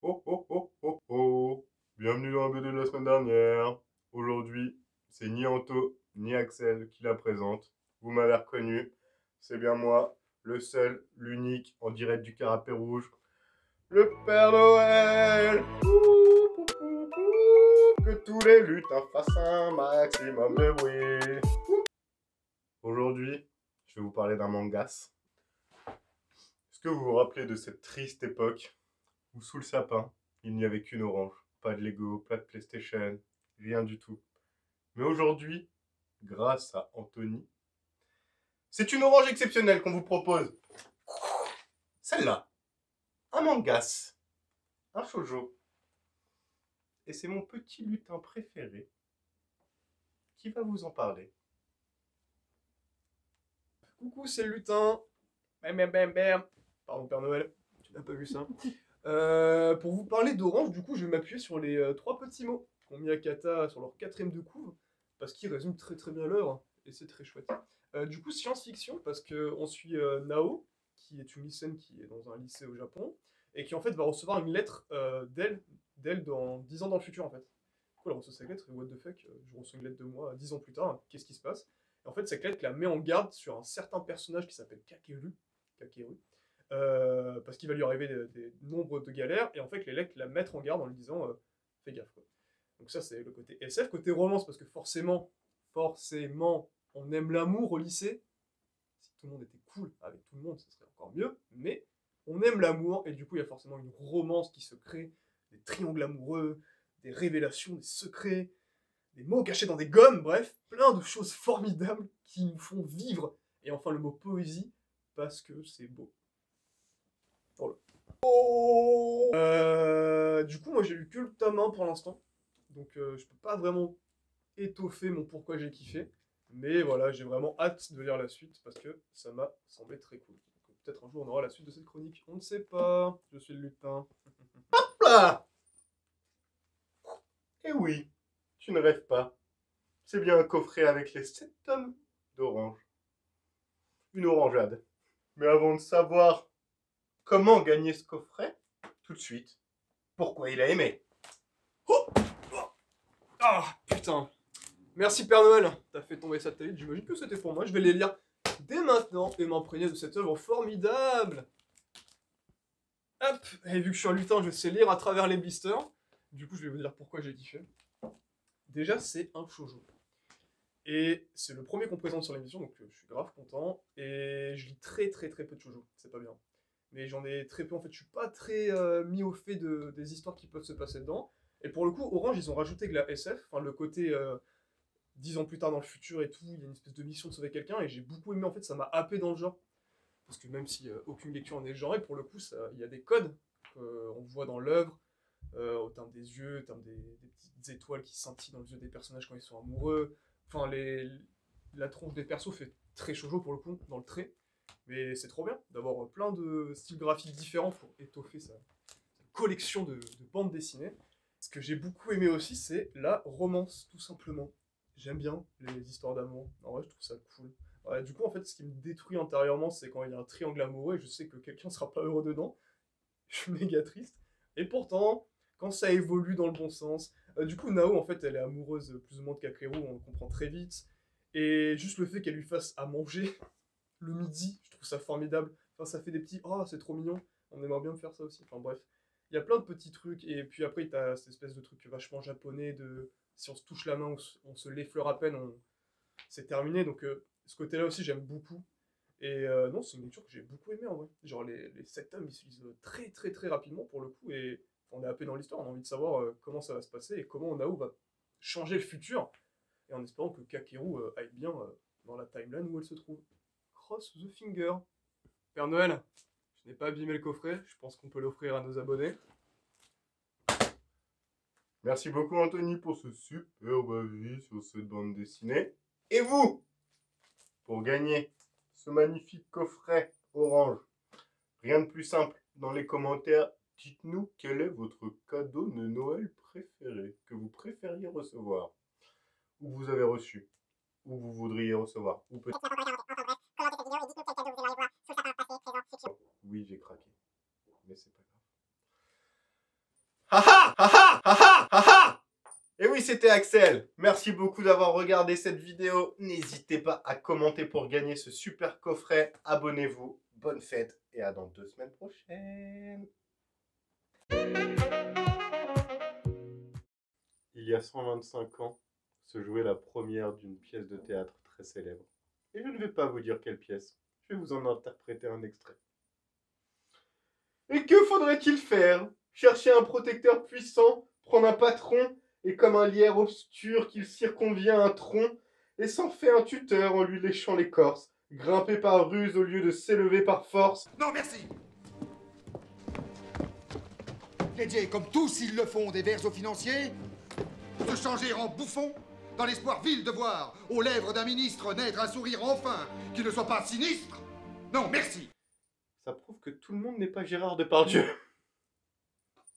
Oh oh oh oh oh. Bienvenue dans la BD de la semaine dernière. Aujourd'hui, c'est ni Anto ni Axel qui la présente. Vous m'avez reconnu, c'est bien moi, le seul, l'unique, en direct du Canapé Rouge, le Père Noël. Ouh, pou, pou, pou. Que tous les lutins fassent un maximum de bruit. Aujourd'hui, je vais vous parler d'un mangas. Est-ce que vous vous rappelez de cette triste époque où sous le sapin, il n'y avait qu'une orange? Pas de Lego, pas de PlayStation, rien du tout. Mais aujourd'hui, grâce à Anthony, c'est une orange exceptionnelle qu'on vous propose. Celle-là, un mangas, un shoujo. Et c'est mon petit lutin préféré qui va vous en parler. Coucou, c'est le lutin. Bam, bam, bam, bam. Pardon, Père Noël, tu n'as pas vu ça. Pour vous parler d'Orange, du coup, je vais m'appuyer sur les trois petits mots qu'ont mis Akata sur leur quatrième de couve, parce qu'ils résument très très bien l'œuvre, et c'est très chouette. Du coup, science-fiction, parce qu'on suit Nao, qui est une lycéenne qui est dans un lycée au Japon, et qui en fait va recevoir une lettre d'elle dans 10 ans dans le futur en fait. Du coup, elle reçoit cette lettre, et what the fuck, je reçois une lettre de moi 10 ans plus tard, qu'est-ce qui se passe? Et en fait, cette lettre la met en garde sur un certain personnage qui s'appelle Kakeru, parce qu'il va lui arriver des nombres de galères, et en fait les lecs la mettent en garde en lui disant fais gaffe quoi. Donc ça c'est le côté SF, côté romance, parce que forcément, on aime l'amour au lycée. Si tout le monde était cool avec tout le monde, ce serait encore mieux, mais on aime l'amour, et du coup il y a forcément une romance qui se crée, des triangles amoureux, des révélations, des secrets, des mots cachés dans des gommes, bref, plein de choses formidables qui nous font vivre. Et enfin le mot poésie, parce que c'est beau. Voilà. Du coup, moi j'ai lu que le tome 1 pour l'instant, donc je peux pas vraiment étoffer mon pourquoi j'ai kiffé, mais voilà, j'ai vraiment hâte de lire la suite parce que ça m'a semblé très cool. Donc, peut-être un jour on aura la suite de cette chronique, on ne sait pas, je suis le lutin. Là. Eh oui, tu ne rêves pas. C'est bien un coffret avec les 7 tomes d'orange. Une orangeade. Mais avant de savoir comment gagner ce coffret, tout de suite, pourquoi il a aimé. Oh, ah, putain. Merci Père Noël, t'as fait tomber satellite, j'imagine que c'était pour moi, je vais les lire dès maintenant et m'imprégner de cette œuvre formidable. Hop, et vu que je suis un lutin, je sais lire à travers les blisters. Du coup, je vais vous dire pourquoi j'ai kiffé. Déjà, c'est un shoujo. Et c'est le premier qu'on présente sur l'émission, donc je suis grave content. Et je lis très très très peu de shoujo, c'est pas bien. Mais j'en ai très peu, en fait, je suis pas très mis au fait des histoires qui peuvent se passer dedans. Et pour le coup, Orange, ils ont rajouté de la SF, enfin le côté 10 ans plus tard dans le futur et tout, il y a une espèce de mission de sauver quelqu'un, et j'ai beaucoup aimé, en fait, ça m'a happé dans le genre. Parce que même si aucune lecture n'est genrée, pour le coup, il y a des codes qu'on voit dans l'œuvre, au terme des yeux, au terme des petites étoiles qui scintillent dans les yeux des personnages quand ils sont amoureux. Enfin, la tronche des persos fait très shoujo pour le coup, dans le trait. Mais c'est trop bien d'avoir plein de styles graphiques différents pour étoffer sa collection de bandes dessinées. Ce que j'ai beaucoup aimé aussi, c'est la romance, tout simplement. J'aime bien les histoires d'amour. En vrai, je trouve ça cool. Ouais, du coup, en fait, ce qui me détruit intérieurement, c'est quand il y a un triangle amoureux et je sais que quelqu'un sera pas heureux dedans. Je suis méga triste. Et pourtant, quand ça évolue dans le bon sens, du coup, Nao, en fait, elle est amoureuse plus ou moins de Kakeru, on le comprend très vite. Et juste le fait qu'elle lui fasse à manger le midi, je trouve ça formidable. Enfin, ça fait des petits, oh, c'est trop mignon, on aimerait bien faire ça aussi. Enfin, bref. Il y a plein de petits trucs, et puis après, t'as cette espèce de truc vachement japonais de si on se touche la main, on se l'effleure à peine, c'est terminé. Donc, ce côté-là aussi, j'aime beaucoup. Et non, c'est une lecture que j'ai beaucoup aimée en vrai. Genre, les 7 tomes, ils se lisent très très très rapidement pour le coup, et on est happé dans l'histoire, on a envie de savoir comment ça va se passer et comment Nao va changer le futur, et en espérant que Kakeru aille bien dans la timeline où elle se trouve. Cross the finger. Père Noël, je n'ai pas abîmé le coffret, je pense qu'on peut l'offrir à nos abonnés. Merci beaucoup Anthony pour ce superbe avis sur cette bande dessinée. Et vous, pour gagner ce magnifique coffret orange, rien de plus simple, dans les commentaires, dites-nous quel est votre cadeau de Noël préféré, que vous préfériez recevoir, ou que vous avez reçu, ou vous voudriez recevoir, ou peut-être... Oui, j'ai craqué, mais c'est pas grave. Haha, haha, haha, haha. Et oui, c'était Axel. Merci beaucoup d'avoir regardé cette vidéo. N'hésitez pas à commenter pour gagner ce super coffret. Abonnez-vous. Bonne fête et à dans 2 semaines prochaines. Il y a 125 ans, se jouait la première d'une pièce de théâtre très célèbre. Et je ne vais pas vous dire quelle pièce. Je vais vous en interpréter un extrait. Et que faudrait-il faire? Chercher un protecteur puissant, prendre un patron, et comme un lierre obscur qu'il circonvient un tronc, et s'en fait un tuteur en lui léchant l'écorce, grimper par ruse au lieu de s'élever par force. Non, merci. Dédier, comme tous ils le font, des vers aux financiers, se changer en bouffon, dans l'espoir vil de voir aux lèvres d'un ministre naître un sourire enfin, qui ne soit pas sinistre. Non, merci. Ça prouve que tout le monde n'est pas Gérard Depardieu.